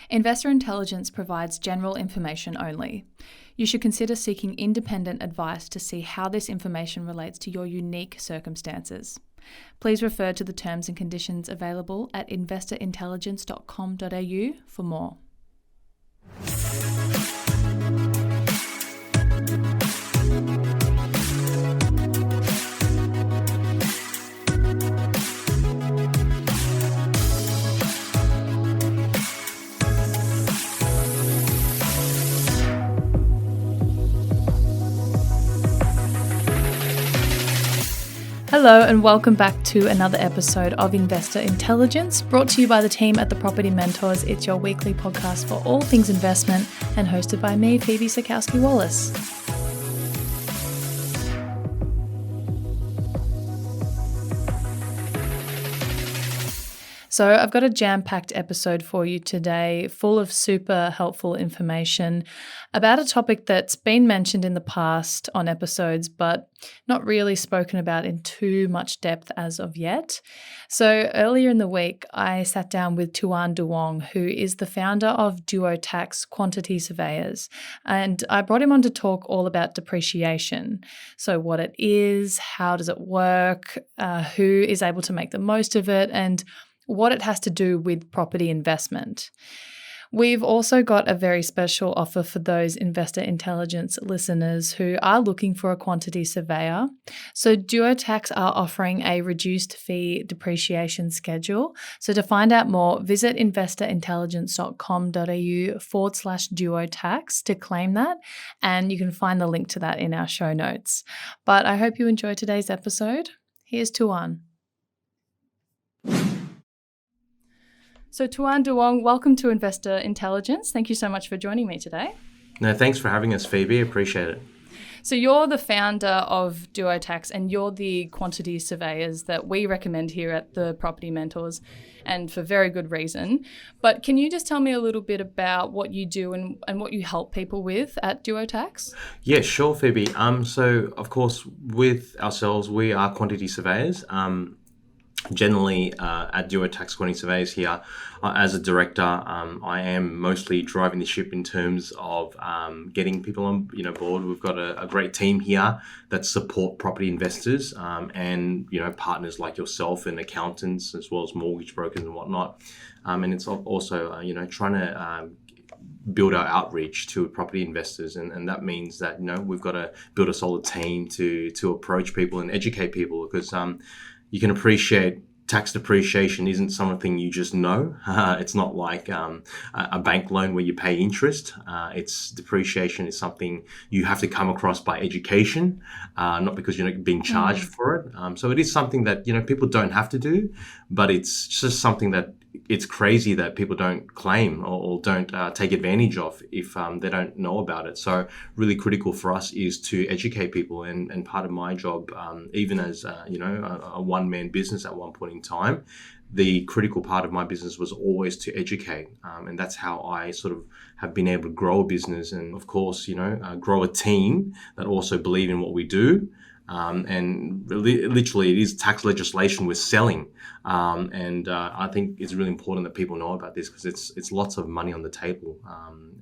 Investor Intelligence provides general information only. You should consider seeking independent advice to see how this information relates to your unique circumstances. Please refer to the terms and conditions available at investorintelligence.com.au for more. Hello and welcome back to another episode of Investor Intelligence, brought to you by the team at the Property Mentors. It's your weekly podcast for all things investment and hosted by me, Phoebe Sikowski-Wallace. So I've got a jam-packed episode for you today, full of super helpful information about a topic that's been mentioned in the past on episodes, but not really spoken about in too much depth as of yet. So earlier in the week, I sat down with Tuan Duong, who is the founder of Duo Tax Quantity Surveyors, and I brought him on to talk all about depreciation. So what it is, how does it work, who is able to make the most of it, and what it has to do with property investment. We've also got a very special offer for those Investor Intelligence listeners who are looking for a quantity surveyor. So Duo Tax are offering a reduced fee depreciation schedule. So to find out more, visit investorintelligence.com.au/Duo Tax to claim that. And you can find the link to that in our show notes. But I hope you enjoy today's episode. Here's Tuan. So Tuan Duong, welcome to Investor Intelligence. Thank you so much for joining me today. No, thanks for having us, Phoebe. Appreciate it. So you're the founder of Duo Tax and you're the quantity surveyors that we recommend here at the Property Mentors, and for very good reason. But can you just tell me a little bit about what you do and what you help people with at Duo Tax? Yeah, sure, Phoebe. So, of course, with ourselves, we are quantity surveyors. Generally, at Duo Tax Quantity Surveyors here, as a director, I am mostly driving the ship in terms of getting people on, board. We've got a great team here that support property investors and partners like yourself and accountants as well as mortgage brokers and whatnot. And it's also trying to build our outreach to property investors, and that means that we've got to build a solid team to approach people and educate people, because you can appreciate tax depreciation isn't something you just know. It's not like a bank loan where you pay interest. It's depreciation is something you have to come across by education, not because you're not being charged for it. So it is something that people don't have to do, but it's just something that it's crazy that people don't claim or don't take advantage of if they don't know about it. So really critical for us is to educate people, and part of my job, even as a one-man business at one point in time, the critical part of my business was always to educate, and that's how I sort of have been able to grow a business and, of course, grow a team that also believe in what we do. And literally it is tax legislation we're selling. And I think it's really important that people know about this, because it's lots of money on the table.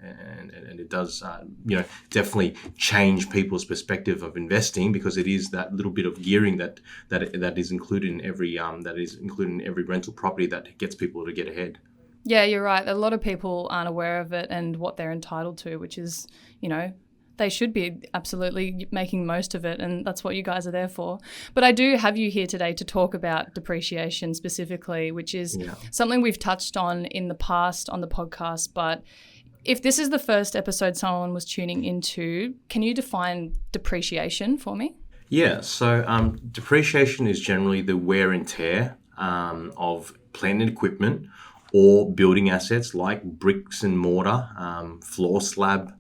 And it does, definitely change people's perspective of investing, because it is that little bit of gearing that is included in every rental property that gets people to get ahead. Yeah, you're right. A lot of people aren't aware of it and what they're entitled to, which is, they should be absolutely making most of it, and that's what you guys are there for. But I do have you here today to talk about depreciation specifically, which is something we've touched on in the past on the podcast. But if this is the first episode someone was tuning into, can you define depreciation for me? Yeah, so depreciation is generally the wear and tear of plant and equipment or building assets like bricks and mortar, floor slab.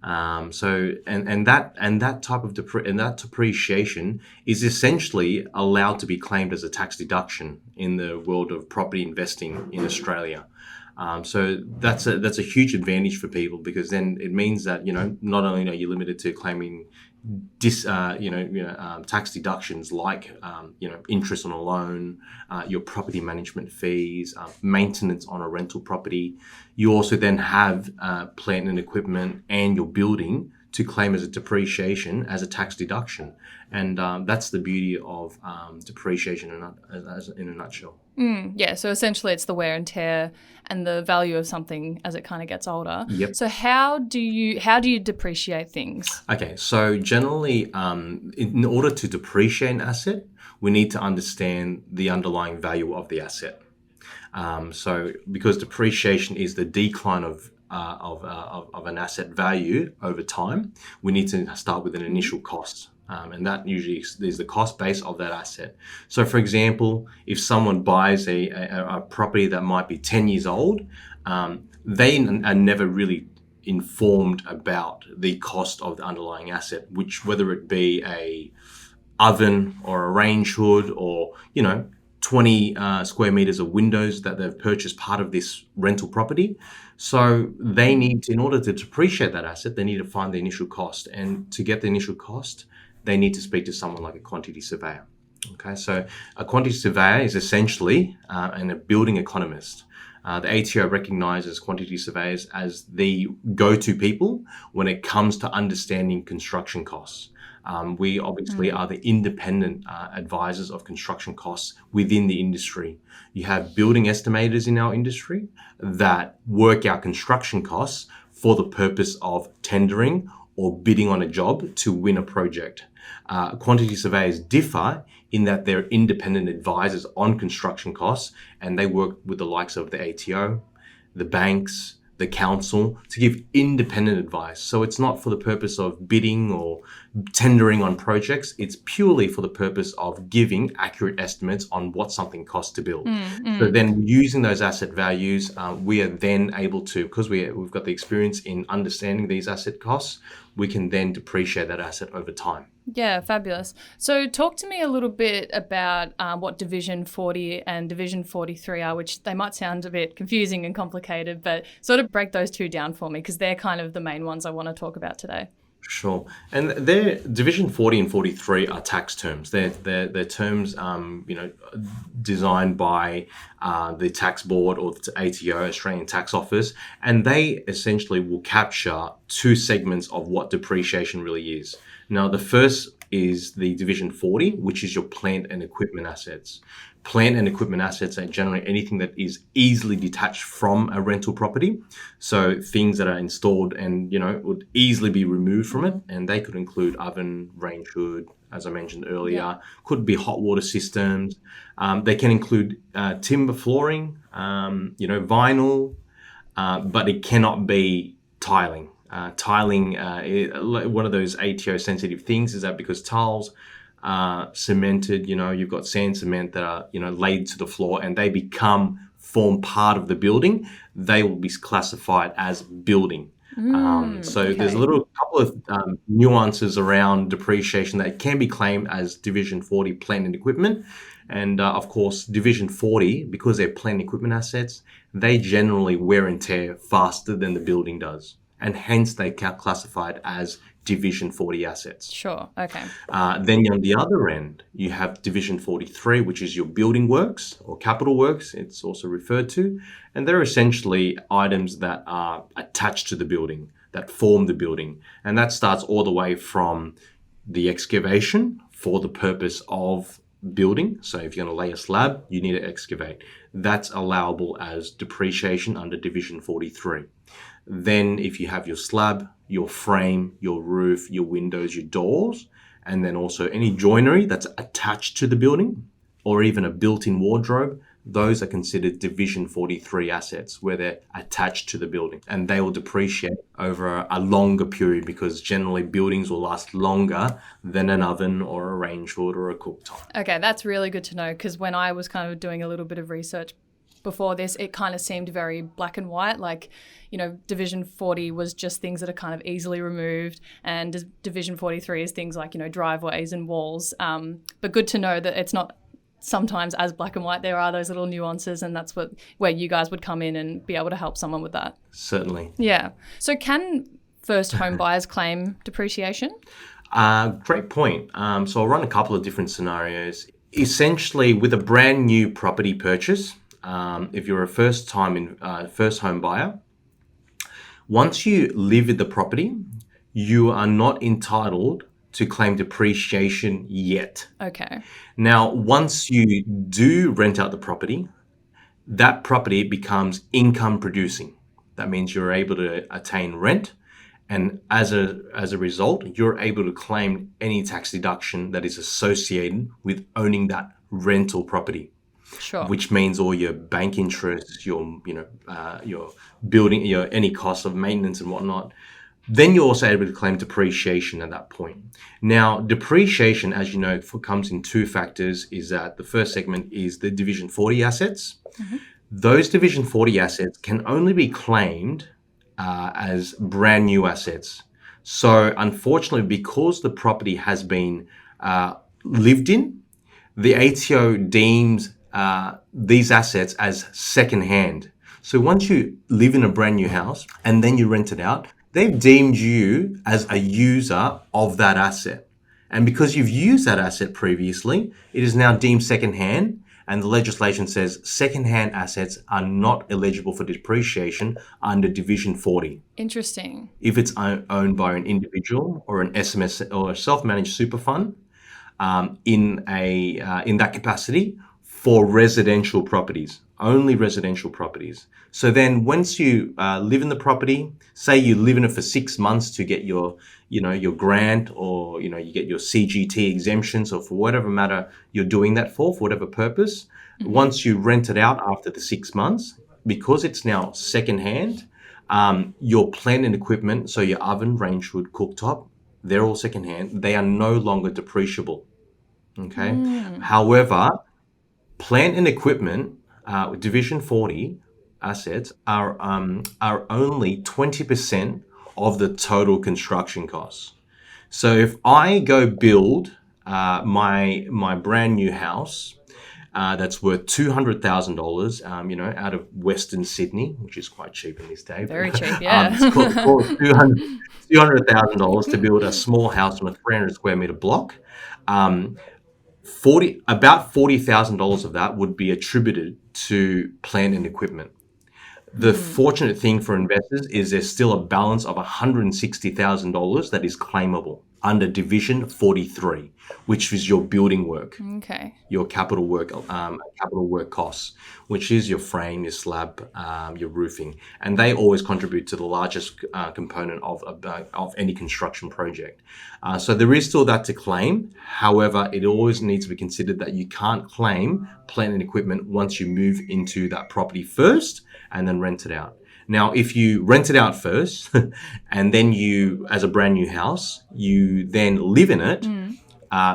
That type of depreciation is essentially allowed to be claimed as a tax deduction in the world of property investing in Australia. So that's a huge advantage for people, because then it means that not only are you limited to claiming tax deductions like interest on a loan, your property management fees, maintenance on a rental property. You also then have plant and equipment and your building to claim as a depreciation as a tax deduction, and that's the beauty of depreciation in a nutshell. Yeah, so essentially it's the wear and tear and the value of something as it kind of gets older. Yep. So how do you depreciate things? Okay, so generally, in order to depreciate an asset, we need to understand the underlying value of the asset. So because depreciation is the decline of an asset value over time, we need to start with an initial cost. And that usually is the cost base of that asset. So, for example, if someone buys a property that might be 10 years old, they are never really informed about the cost of the underlying asset, which whether it be a oven or a range hood or 20 square meters of windows that they've purchased part of this rental property. So they need to, in order to depreciate that asset, they need to find the initial cost, and to get the initial cost they need to speak to someone like a quantity surveyor. Okay, so a quantity surveyor is essentially a building economist. The ATO recognizes quantity surveyors as the go-to people when it comes to understanding construction costs. We obviously are the independent advisors of construction costs within the industry. You have building estimators in our industry that work out construction costs for the purpose of tendering or bidding on a job to win a project. Quantity surveyors differ in that they're independent advisors on construction costs, and they work with the likes of the ATO, the banks, the council to give independent advice. So it's not for the purpose of bidding or tendering on projects. It's purely for the purpose of giving accurate estimates on what something costs to build. So then using those asset values, we are then able to, because we've got the experience in understanding these asset costs, we can then depreciate that asset over time. Yeah, fabulous. So talk to me a little bit about what Division 40 and Division 43 are, which they might sound a bit confusing and complicated, but sort of break those two down for me because they're kind of the main ones I want to talk about today. Sure. And they're Division 40 and 43 are tax terms. They're terms, designed by the tax board or the ATO, Australian Tax Office, and they essentially will capture two segments of what depreciation really is. Now, the first is the Division 40, which is your plant and equipment assets. Plant and equipment assets are generally anything that is easily detached from a rental property. So things that are installed and, would easily be removed from it. And they could include oven, range hood, as I mentioned earlier, could be hot water systems. They can include timber flooring, vinyl, but it cannot be tiling. Tiling, one of those ATO sensitive things is that because tiles are cemented, you've got sand cement that are, laid to the floor and they form part of the building, they will be classified as building. There's a couple of nuances around depreciation that can be claimed as Division 40 plant and equipment. And of course, Division 40, because they're plant and equipment assets, they generally wear and tear faster than the building does. And hence they are classified as Division 40 assets. Sure, okay. Then on the other end, you have Division 43, which is your building works or capital works, it's also referred to. And they're essentially items that are attached to the building, that form the building. And that starts all the way from the excavation for the purpose of building. So if you're going to lay a slab, you need to excavate. That's allowable as depreciation under Division 43. Then if you have your slab, your frame, your roof, your windows, your doors, and then also any joinery that's attached to the building or even a built-in wardrobe, those are considered Division 43 assets where they're attached to the building, and they will depreciate over a longer period because generally buildings will last longer than an oven or a range hood or a cooktop. Okay, that's really good to know because when I was kind of doing a little bit of research before this, it kind of seemed very black and white, like, Division 40 was just things that are kind of easily removed, and Division 43 is things like, driveways and walls. But good to know that it's not sometimes as black and white. There are those little nuances, and that's where you guys would come in and be able to help someone with that. Certainly. Yeah. So can first home buyers claim depreciation? Great point. So I'll run a couple of different scenarios. Essentially, with a brand new property purchase, if you're a first home buyer, once you live in the property, you are not entitled to claim depreciation yet. Okay. Now, once you do rent out the property, that property becomes income producing. That means you're able to attain rent, and as a result, you're able to claim any tax deduction that is associated with owning that rental property, Sure. which means all your bank interests, your building, your any cost of maintenance and whatnot. Then you're also able to claim depreciation at that point. Now, depreciation, as you know, comes in two factors. Is that the first segment is the Division 40 assets. Those Division 40 assets can only be claimed as brand new assets. So, unfortunately, because the property has been lived in, the ATO deems these assets as second-hand. So once you live in a brand new house and then you rent it out, they've deemed you as a user of that asset. And because you've used that asset previously, it is now deemed second-hand, and the legislation says second-hand assets are not eligible for depreciation under Division 40. Interesting. If it's owned by an individual or an SMS or a self-managed super fund, in that capacity for residential properties, only residential properties. So then, once you live in the property, say you live in it for 6 months to get your grant, or you get your CGT exemptions, or for whatever matter you're doing that for whatever purpose. Once you rent it out after the 6 months, because it's now secondhand, your plant and equipment, so your oven, range hood, cooktop, they're all secondhand. They are no longer depreciable. Okay. However, plant and equipment, Division 40 assets are only 20% of the total construction costs. So if I go build my brand new house that's worth $200,000, out of Western Sydney, which is quite cheap in this day. Very cheap, yeah. It's called $200,000 to build a small house on a 300 square meter block. About $40,000 of that would be attributed to plant and equipment. The fortunate thing for investors is there's still a balance of $160,000 that is claimable under Division 43, which is your building work, Okay. your capital work costs, which is your frame, your slab, your roofing, and they always contribute to the largest component of any construction project. So there is still that to claim. However, it always needs to be considered that you can't claim plant and equipment once you move into that property first and then rent it out. Now, if you rent it out first and then you, as a brand new house, you then live in it,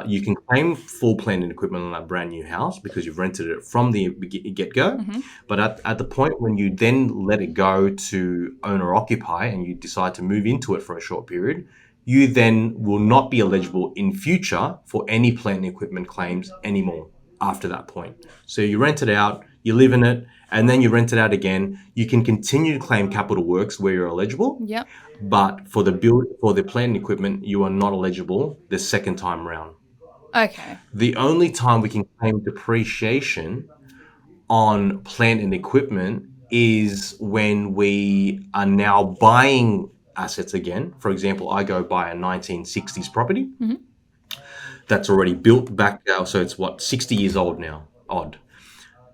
you can claim full plant and equipment on that brand new house because you've rented it from the get-go. But at the point when you then let it go to owner occupy and you decide to move into it for a short period, you then will not be eligible in future for any plant and equipment claims anymore after that point. So you rent it out, you live in it, and then you rent it out again. You can continue to claim capital works where you're eligible. Yep. But for the plant and equipment, you are not eligible the second time round. Okay. The only time we can claim depreciation on plant and equipment is when we are now buying assets again. For example, I go buy a 1960s property that's already built back now, so it's 60 years old now, odd.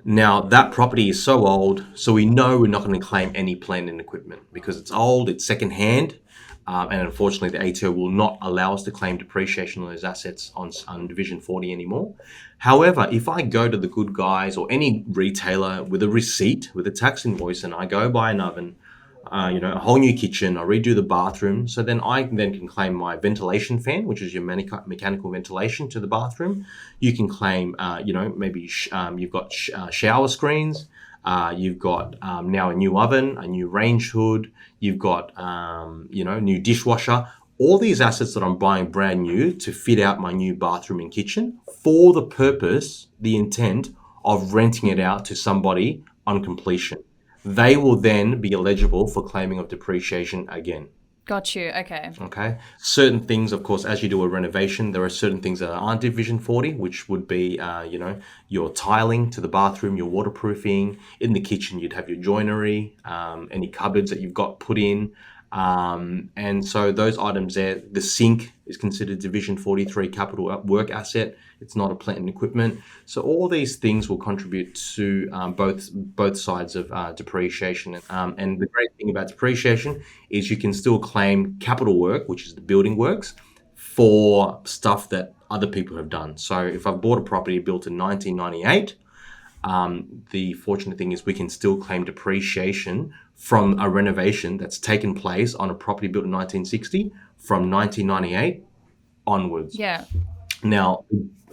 Now, that property is so old, so we know we're not going to claim any plant and equipment because it's old, it's secondhand, and unfortunately the ATO will not allow us to claim depreciation on those assets on Division 40 anymore. However, if I go to the Good Guys or any retailer with a receipt, with a tax invoice, and I go buy an oven, a whole new kitchen, I redo the bathroom, so then I can claim my ventilation fan, which is your mechanical ventilation to the bathroom. You can claim, maybe you've got shower screens, you've got now a new oven, a new range hood, you've got, new dishwasher. All these assets that I'm buying brand new to fit out my new bathroom and kitchen for the purpose, the intent of renting it out to somebody on completion. They will then be eligible for claiming of depreciation again. Got you. Okay. Okay. Certain things, of course, as you do a renovation, there are certain things that aren't Division 40, which would be, your tiling to the bathroom, your waterproofing. In the kitchen, you'd have your joinery, any cupboards that you've got put in. And so those items there, the sink is considered Division 43 capital work asset. It's not a plant and equipment. So all these things will contribute to both sides of depreciation. And the great thing about depreciation is you can still claim capital work, which is the building works, for stuff that other people have done. So if I've bought a property built in 1998, the fortunate thing is we can still claim depreciation from a renovation that's taken place on a property built in 1960 from 1998 onwards. Yeah. Now,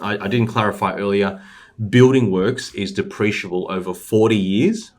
I didn't clarify earlier, building works is depreciable over 40 years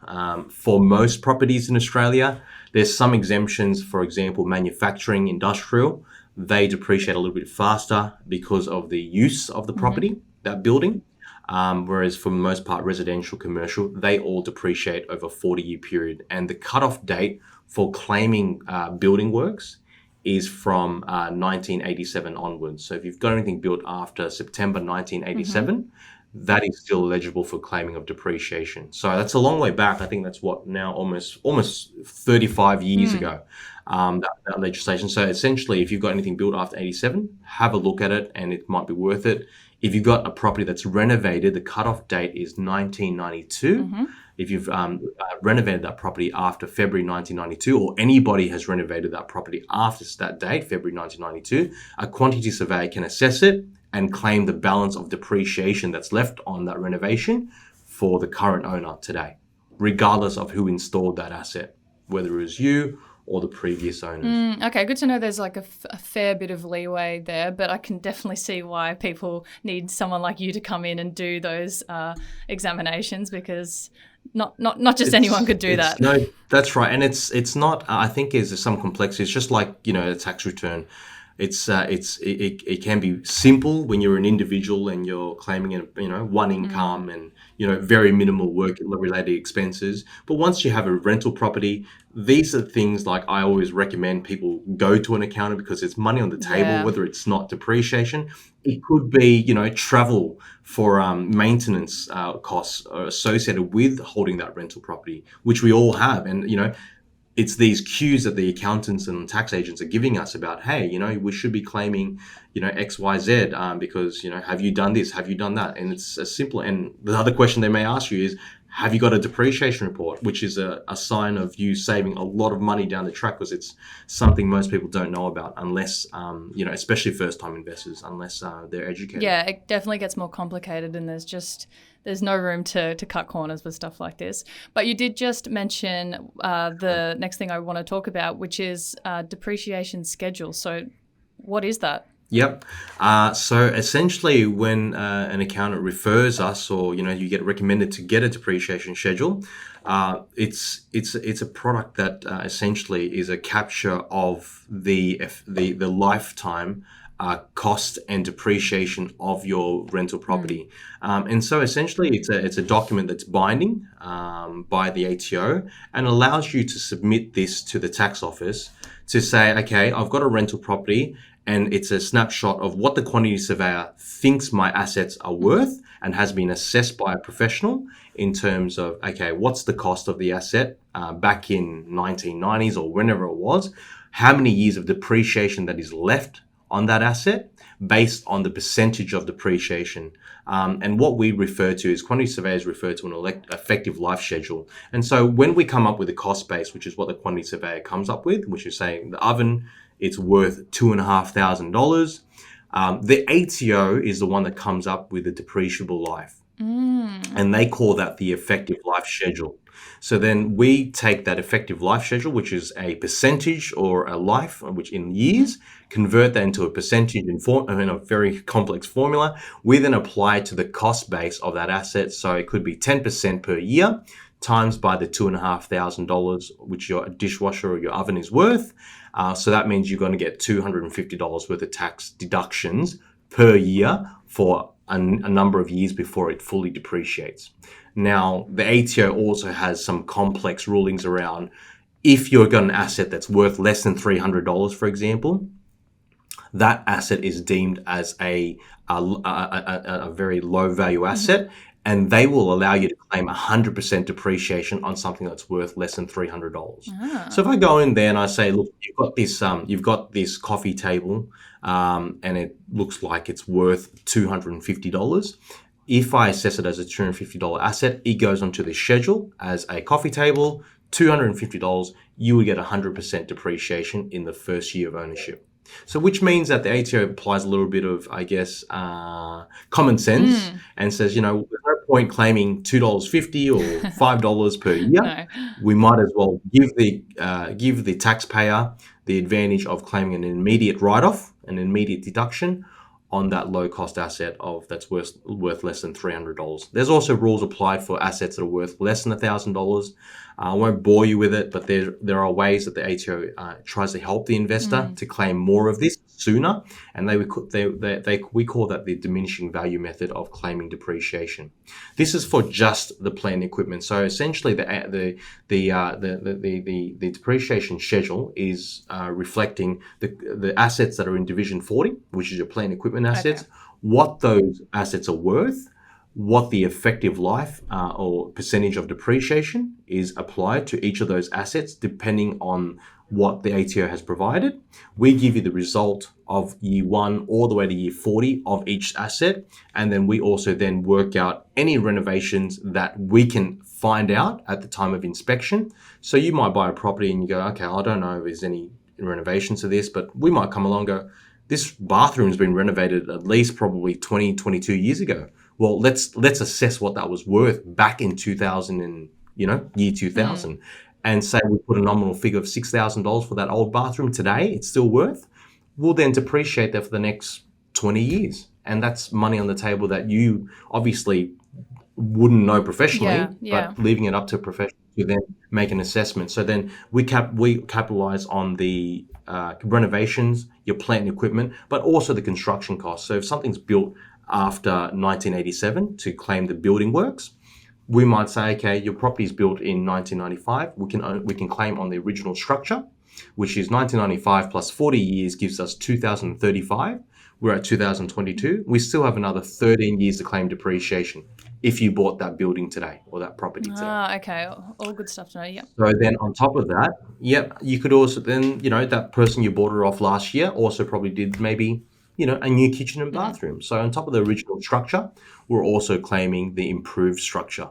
for most properties in Australia. There's some exemptions, for example, manufacturing, industrial, they depreciate a little bit faster because of the use of the property, that building. Whereas for the most part, residential, commercial, they all depreciate over a 40-year period. And the cutoff date for claiming building works is from 1987 onwards. So if you've got anything built after September 1987, that is still eligible for claiming of depreciation. So that's a long way back. I think that's what now almost 35 years ago, that legislation. So essentially, if you've got anything built after 87, have a look at it and it might be worth it. If you've got a property that's renovated, the cutoff date is 1992. If you've renovated that property after February 1992, or anybody has renovated that property after that date, February 1992, a quantity surveyor can assess it and claim the balance of depreciation that's left on that renovation for the current owner today, regardless of who installed that asset, whether it was you or the previous owners. Okay, good to know there's like a fair bit of leeway there, but I can definitely see why people need someone like you to come in and do those examinations, because not just anyone could do that. No, that's right. And it's not, I think there's some complexity. It's just like, a tax return. It can be simple when you're an individual and you're claiming one income and very minimal work related expenses. But once you have a rental property, these are things like I always recommend people go to an accountant, because it's money on the table, whether it's not depreciation. It could be, travel for maintenance costs associated with holding that rental property, which we all have. And, it's these cues that the accountants and tax agents are giving us about, hey, we should be claiming, X, Y, Z, because, have you done this? Have you done that? And it's as simple. And the other question they may ask you is, have you got a depreciation report, which is a sign of you saving a lot of money down the track, because it's something most people don't know about unless, especially first-time investors, unless they're educated. Yeah, it definitely gets more complicated, and there's no room to cut corners with stuff like this. But you did just mention the next thing I want to talk about, which is depreciation schedule. So what is that? Yep. So essentially, when an accountant refers us, or you get recommended to get a depreciation schedule, it's a product that essentially is a capture of the lifetime cost and depreciation of your rental property. And so essentially, it's a document that's binding by the ATO and allows you to submit this to the tax office to say, okay, I've got a rental property, and it's a snapshot of what the quantity surveyor thinks my assets are worth and has been assessed by a professional in terms of, okay, what's the cost of the asset back in 1990s or whenever it was, how many years of depreciation that is left on that asset based on the percentage of depreciation. And what we refer to is, quantity surveyors refer to an effective life schedule. And so when we come up with a cost base, which is what the quantity surveyor comes up with, which is saying the oven, it's worth $2,500. The ATO is the one that comes up with the depreciable life. And they call that the effective life schedule. So then we take that effective life schedule, which is a percentage or a life, which in years, convert that into a percentage in a very complex formula. We then apply it to the cost base of that asset. So it could be 10% per year times by the $2,500, which your dishwasher or your oven is worth. So that means you're going to get $250 worth of tax deductions per year for a number of years before it fully depreciates. Now, the ATO also has some complex rulings around if you've got an asset that's worth less than $300, for example, that asset is deemed as a very low value asset, and they will allow you to claim 100% depreciation on something that's worth less than $300. So if I go in there and I say, look, you've got this coffee table, and it looks like it's worth $250. If I assess it as a $250 asset, it goes onto the schedule as a coffee table, $250. You would get 100% depreciation in the first year of ownership. So which means that the ATO applies a little bit of, I guess, common sense and says, there's no point claiming $2.50 or $5 per year. No. We might as well give the taxpayer the advantage of claiming an immediate write-off, an immediate deduction on that low-cost asset that's worth less than $300. There's also rules applied for assets that are worth less than $1,000. I won't bore you with it, but there are ways that the ATO tries to help the investor to claim more of this sooner, and we call that the diminishing value method of claiming depreciation. This is for just the plant equipment. So essentially, the depreciation schedule is reflecting the assets that are in Division 40, which is your plant equipment assets, what those assets are worth, what the effective life or percentage of depreciation is applied to each of those assets depending on what the ATO has provided. We give you the result of year 1 all the way to year 40 of each asset, and then we also then work out any renovations that we can find out at the time of inspection. So you might buy a property and you go, okay, I don't know if there's any renovations to this, but we might come along and go, this bathroom's been renovated at least probably 20, 22 years ago. Well, let's assess what that was worth back in 2000 and, year 2000, and say we put a nominal figure of $6,000 for that old bathroom today, it's still worth. We'll then depreciate that for the next 20 years. And that's money on the table that you obviously wouldn't know professionally, but leaving it up to a professional to then make an assessment. So then we capitalize on the renovations, your plant and equipment, but also the construction costs. So if something's built after 1987 to claim the building works, we might say, okay, your property is built in 1995. We can claim on the original structure, which is 1995 plus 40 years gives us 2035. We're at 2022. We still have another 13 years to claim depreciation if you bought that building today or that property today. Okay. All good stuff to know. Yep. So then on top of that, you could also then, that person you bought it off last year also probably did maybe, a new kitchen and bathroom. So on top of the original structure, we're also claiming the improved structure.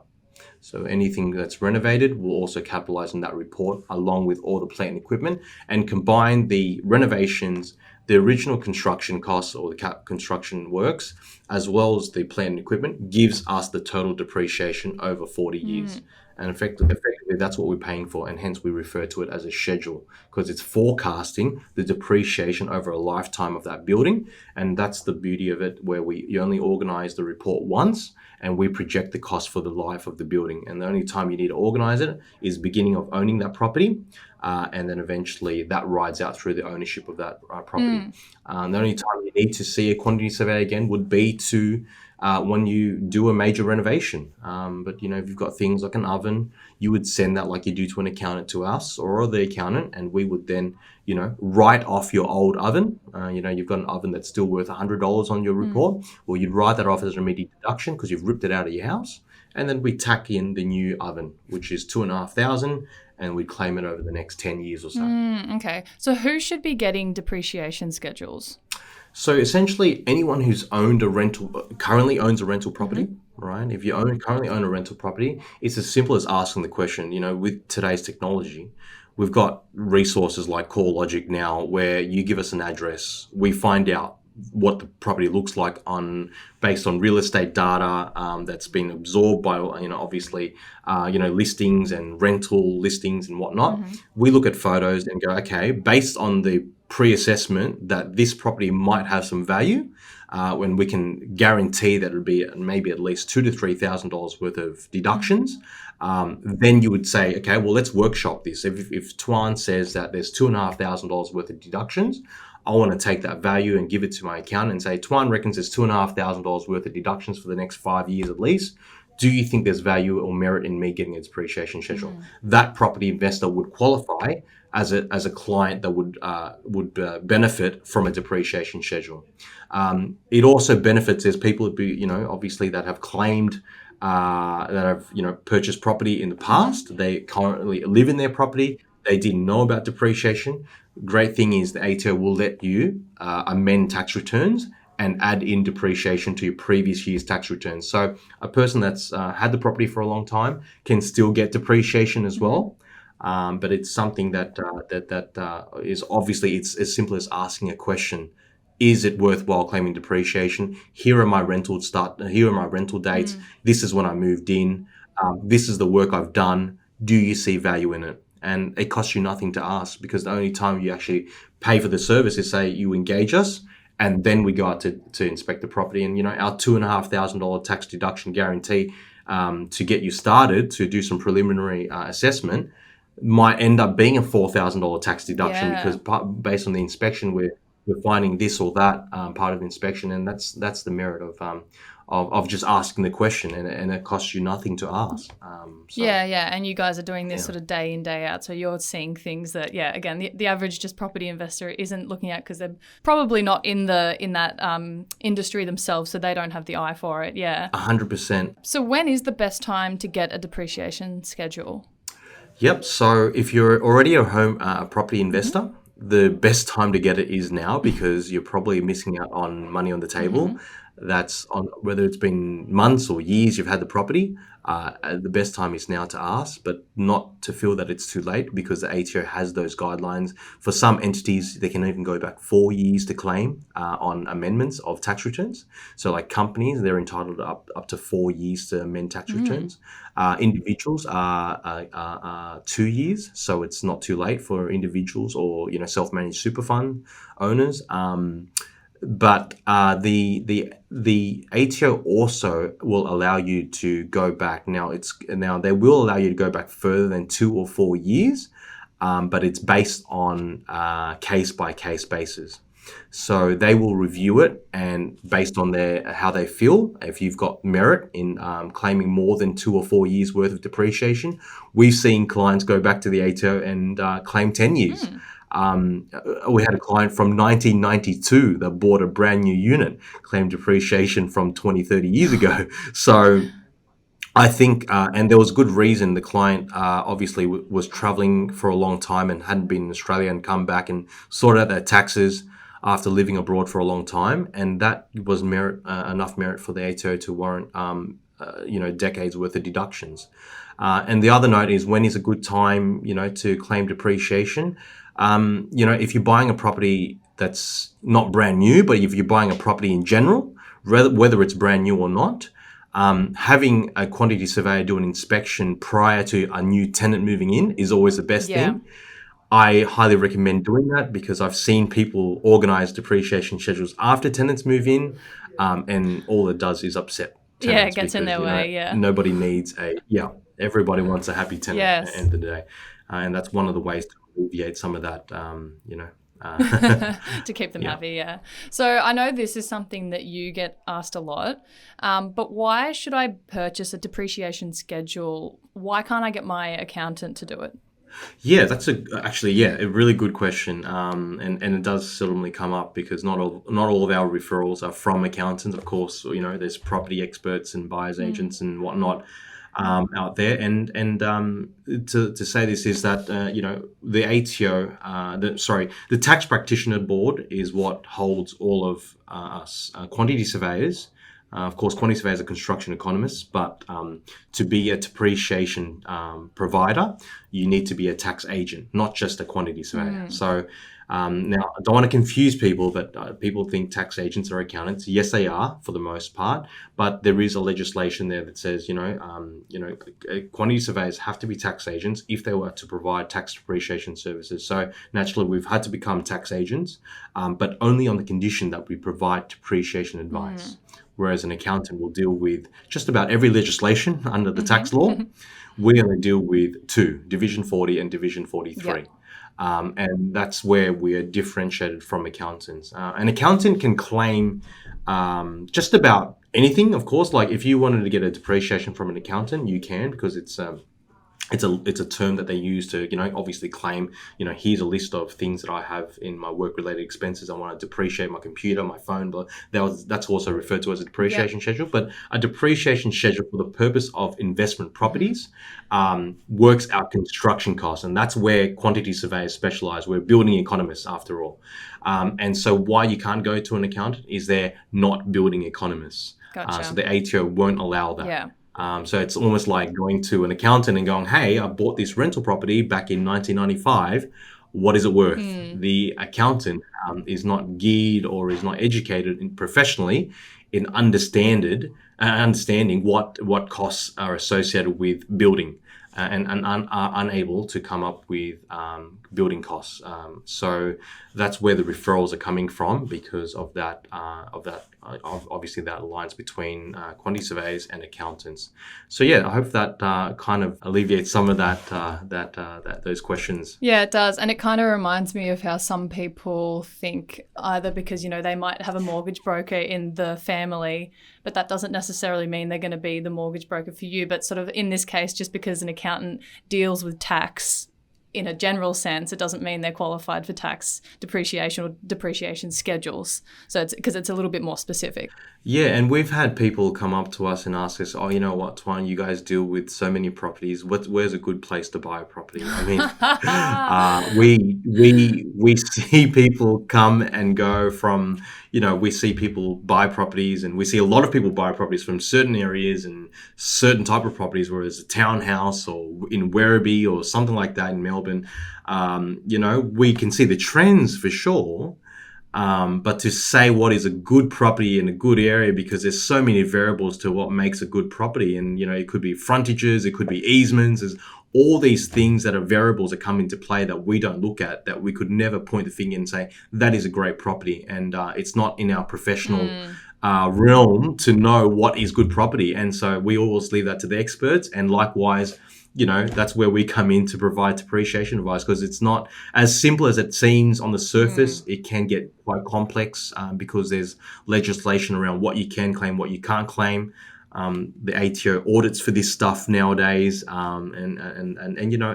So anything that's renovated, we'll also capitalize on that report along with all the plant and equipment and combine the renovations, the original construction costs or the construction works, as well as the plant and equipment, gives us the total depreciation over 40 years. And effectively, that's what we're paying for, and hence we refer to it as a schedule because it's forecasting the depreciation over a lifetime of that building. And that's the beauty of it, where you only organize the report once and we project the cost for the life of the building. And the only time you need to organize it is beginning of owning that property. And then eventually that rides out through the ownership of that property. The only time you need to see a quantity survey again would be to when you do a major renovation. But if you've got things like an oven, you would send that like you do to an accountant to us or the accountant, and we would then write off your old oven. You've got an oven that's still worth $100 on your report. Well, you'd write that off as an immediate deduction because you've ripped it out of your house. And then we tack in the new oven, which is $2,500, and we claim it over the next 10 years or so. Okay. So who should be getting depreciation schedules? So essentially, anyone who's currently owns a rental property, right? If you currently own a rental property, it's as simple as asking the question. With today's technology, we've got resources like CoreLogic now, where you give us an address, we find out what the property looks like based on real estate data that's been absorbed by obviously listings and rental listings and whatnot. We look at photos and go, okay, based on the pre-assessment that this property might have some value, when we can guarantee that it'll be maybe at least $2,000 to $3,000 worth of deductions, then you would say, okay, well, let's workshop this. If Tuan says that there's $2,500 worth of deductions, I want to take that value and give it to my accountant and say, Tuan reckons there's $2,500 worth of deductions for the next 5 years at least. do you think there's value or merit in me getting a depreciation schedule? That property investor would qualify as a client that would benefit from a depreciation schedule. It also benefits as people would be, obviously that have claimed that have purchased property in the past. They currently live in their property. They didn't know about depreciation. Great thing is the ATO will let you amend tax returns and add in depreciation to your previous year's tax returns. So a person that's had the property for a long time can still get depreciation as well. But it's something that is obviously, it's as simple as asking a question: is it worthwhile claiming depreciation? Here are my rental dates. This is when I moved in. This is the work I've done. Do you see value in it? And it costs you nothing to ask, because the only time you actually pay for the service is, say, you engage us, and then we go out to inspect the property. And our $2,500 tax deduction guarantee to get you started to do some preliminary assessment might end up being a $4,000 tax deduction, because based on the inspection we're finding this or that part of the inspection, and that's the merit of just asking the question, and it costs you nothing to ask. And you guys are doing this sort of day in, day out, so you're seeing things that, again, the average just property investor isn't looking at, because they're probably not in that industry themselves, so they don't have the eye for it. 100%. So when is the best time to get a depreciation schedule? Yep. So if you're already a property investor, the best time to get it is now, because you're probably missing out on money on the table. That's on whether it's been months or years you've had the property. The best time is now to ask, but not to feel that it's too late, because the ATO has those guidelines. For some entities, they can even go back 4 years to claim on amendments of tax returns. So like companies, they're entitled up to 4 years to amend tax returns. Individuals are 2 years, so it's not too late for individuals or self-managed super fund owners. But the ATO also will allow you to go back. Now they will allow you to go back further than 2 or 4 years, but it's based on case by case basis. So they will review it, and based on how they feel, if you've got merit in claiming more than 2 or 4 years worth of depreciation, we've seen clients go back to the ATO and claim 10 years. We had a client from 1992 that bought a brand new unit, claimed depreciation from 20, 30 years ago. So I think, and there was good reason. The client obviously was traveling for a long time and hadn't been in Australia, and come back and sorted out their taxes after living abroad for a long time. And that was enough merit for the ATO to warrant, decades worth of deductions. And the other note is, when is a good time, to claim depreciation? If you're buying a property that's not brand new, but if you're buying a property in general, whether it's brand new or not, having a quantity surveyor do an inspection prior to a new tenant moving in is always the best thing. I highly recommend doing that, because I've seen people organize depreciation schedules after tenants move in, and all it does is upset tenants. It gets in their way. Nobody needs everybody wants a happy tenant at the end of the day. And that's one of the ways to alleviate some of that, to keep them happy, So I know this is something that you get asked a lot, but why should I purchase a depreciation schedule? Why can't I get my accountant to do it? Yeah, that's a really good question, and it does seldomly come up, because not all of our referrals are from accountants. Of course, there's property experts and buyers agents and whatnot out there, and to say this is that the ATO, the Tax Practitioner Board is what holds all of us quantity surveyors. Of course, quantity surveyors are construction economists, but to be a depreciation provider, you need to be a tax agent, not just a quantity surveyor. So now, I don't want to confuse people, but people think tax agents are accountants. Yes, they are for the most part, but there is a legislation there that says, quantity surveyors have to be tax agents if they were to provide tax depreciation services. So naturally, we've had to become tax agents, but only on the condition that we provide depreciation advice. Whereas an accountant will deal with just about every legislation under the tax law. We only deal with 2, Division 40 and Division 43. And that's where we are differentiated from accountants. An accountant can claim just about anything, of course. Like if you wanted to get a depreciation from an accountant, you can, because it's a term that they use to, obviously claim, here's a list of things that I have in my work-related expenses. I want to depreciate my computer, my phone, but that's also referred to as a depreciation schedule. But a depreciation schedule for the purpose of investment properties works out construction costs, and that's where quantity surveyors specialize. We're building economists after all. And so why you can't go to an accountant is they're not building economists. Gotcha. So the ATO won't allow that. Yeah. So it's almost like going to an accountant and going, hey, I bought this rental property back in 1995. What is it worth? The accountant is not geared or is not educated professionally in understanding what costs are associated with building and are unable to come up with building costs. So that's where the referrals are coming from, because of that. Obviously, that aligns between quantity surveyors and accountants. So yeah, I hope that kind of alleviates some of those questions. Yeah, it does. And it kind of reminds me of how some people think either because, they might have a mortgage broker in the family, but that doesn't necessarily mean they're going to be the mortgage broker for you. But sort of in this case, just because an accountant deals with tax in a general sense, it doesn't mean they're qualified for tax depreciation or depreciation schedules. So it's because it's a little bit more specific. Yeah, and we've had people come up to us and ask us, oh, you know what, Tuan, you guys deal with so many properties. Where's a good place to buy a property? I mean, we see people come and go from, we see people buy properties, and we see a lot of people buy properties from certain areas and certain type of properties, whereas a townhouse or in Werribee or something like that in Melbourne, we can see the trends for sure. But to say what is a good property in a good area, because there's so many variables to what makes a good property, and it could be frontages, it could be easements, there's all these things that are variables that come into play that we don't look at, that we could never point the finger and say that is a great property, and it's not in our professional realm to know what is good property. And so we always leave that to the experts, and likewise, that's where we come in to provide depreciation advice, because it's not as simple as it seems on the surface. It can get quite complex because there's legislation around what you can claim, what you can't claim. The ATO audits for this stuff nowadays, and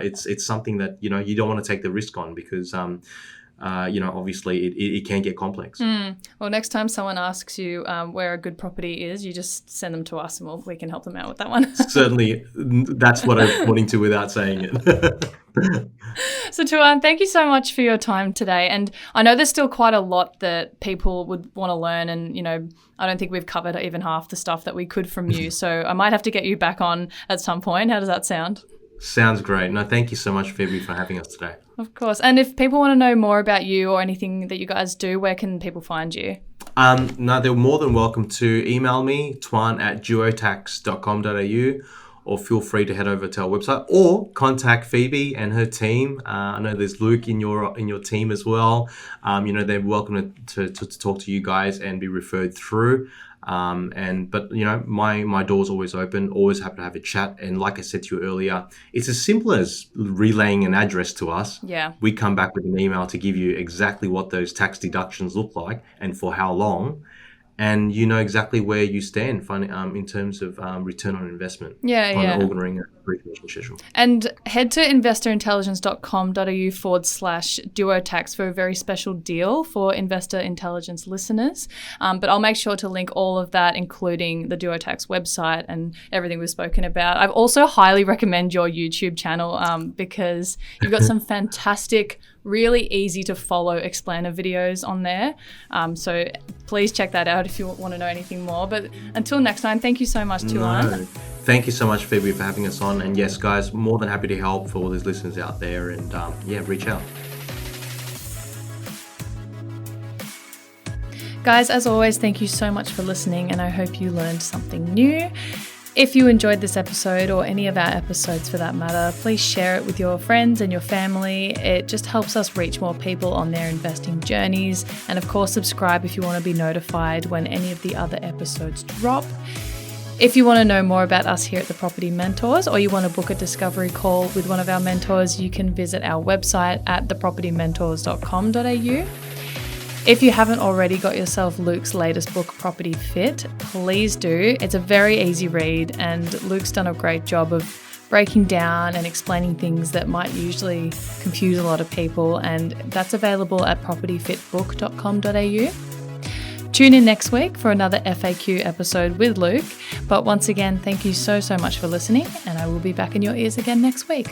it's something that you don't want to take the risk on, because obviously it can get complex. Well, next time someone asks you where a good property is, you just send them to us, and we can help them out with that one. Certainly, that's what I'm pointing to without saying it. So Tuan, thank you so much for your time today. And I know there's still quite a lot that people would want to learn, and I don't think we've covered even half the stuff that we could from you. So I might have to get you back on at some point. How does that sound? Sounds great. No, thank you so much, Phoebe, for having us today. Of course. And if people want to know more about you or anything that you guys do, where can people find you? No, they're more than welcome to email me, tuan@duotax.com.au, or feel free to head over to our website, or contact Phoebe and her team. I know there's Luke in your team as well. They're welcome to talk to you guys and be referred through. But my door's always open, always happy to have a chat. And like I said to you earlier, it's as simple as relaying an address to us. Yeah. We come back with an email to give you exactly what those tax deductions look like and for how long. And you know exactly where you stand in terms of return on investment. Ordering a depreciation schedule. And head to investorintelligence.com.au/Duo Tax for a very special deal for Investor Intelligence listeners. But I'll make sure to link all of that, including the Duo Tax website and everything we've spoken about. I also highly recommend your YouTube channel because you've got some fantastic, really easy to follow explainer videos on there. So please check that out if you want to know anything more. But until next time, thank you so much, Tuan. No. Thank you so much, Phoebe, for having us on. And yes, guys, more than happy to help for all these listeners out there. And reach out. Guys, as always, thank you so much for listening, and I hope you learned something new. If you enjoyed this episode, or any of our episodes for that matter, please share it with your friends and your family. It just helps us reach more people on their investing journeys. And of course, subscribe if you want to be notified when any of the other episodes drop. If you want to know more about us here at the Property Mentors, or you want to book a discovery call with one of our mentors, you can visit our website at thepropertymentors.com.au. If you haven't already got yourself Luke's latest book, Property Fit, please do. It's a very easy read, and Luke's done a great job of breaking down and explaining things that might usually confuse a lot of people, and that's available at propertyfitbook.com.au. Tune in next week for another FAQ episode with Luke. But once again, thank you so much for listening, and I will be back in your ears again next week.